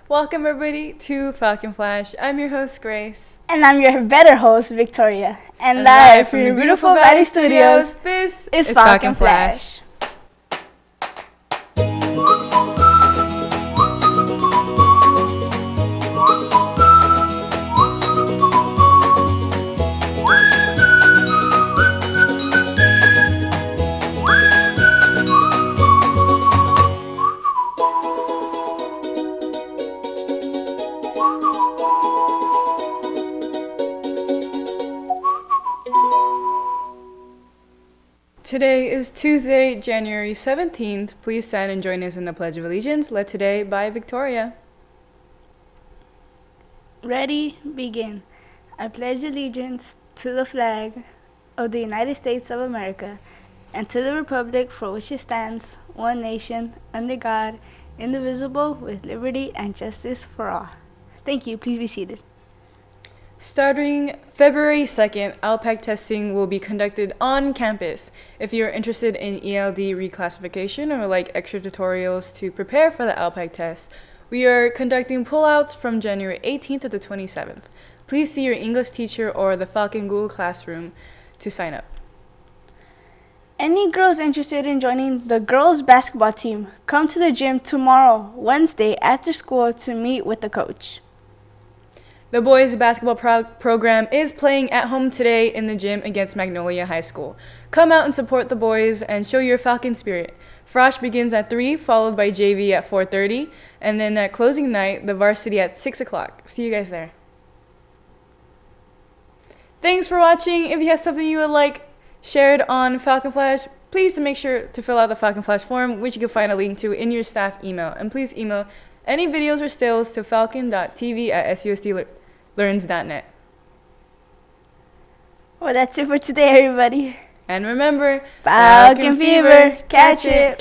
Welcome everybody to Falcon Flash. I'm your host Grace. And I'm your better host Victoria. And live live from the beautiful Valley Studios, this is Falcon Flash. Today is Tuesday, January 17th. Please stand and join us in the Pledge of Allegiance, led today by Victoria. Ready, begin. I pledge allegiance to the flag of the United States of America and to the republic for which it stands, one nation, under God, indivisible, with liberty and justice for all. Thank you. Please be seated. Starting February 2nd, ALPAC testing will be conducted on campus. If you're interested in ELD reclassification or like extra tutorials to prepare for the ALPAC test, we are conducting pullouts from January 18th to the 27th. Please see your English teacher or the Falcon Google Classroom to sign up. Any girls interested in joining the girls basketball team, come to the gym tomorrow, Wednesday, after school to meet with the coach. The boys basketball program is playing at home today in the gym against Magnolia High School. Come out and support the boys and show your Falcon spirit. Frosh begins at 3, followed by JV at 4:30, and then at closing night, the varsity at 6 o'clock. See you guys there. Thanks for watching. If you have something you would like shared on Falcon Flash, please make sure to fill out the Falcon Flash form, which you can find a link to in your staff email. And please email any videos or stills to falcon.tv@susdlearns.net. Well, that's it for today, everybody. And remember, Falcon Fever, catch it!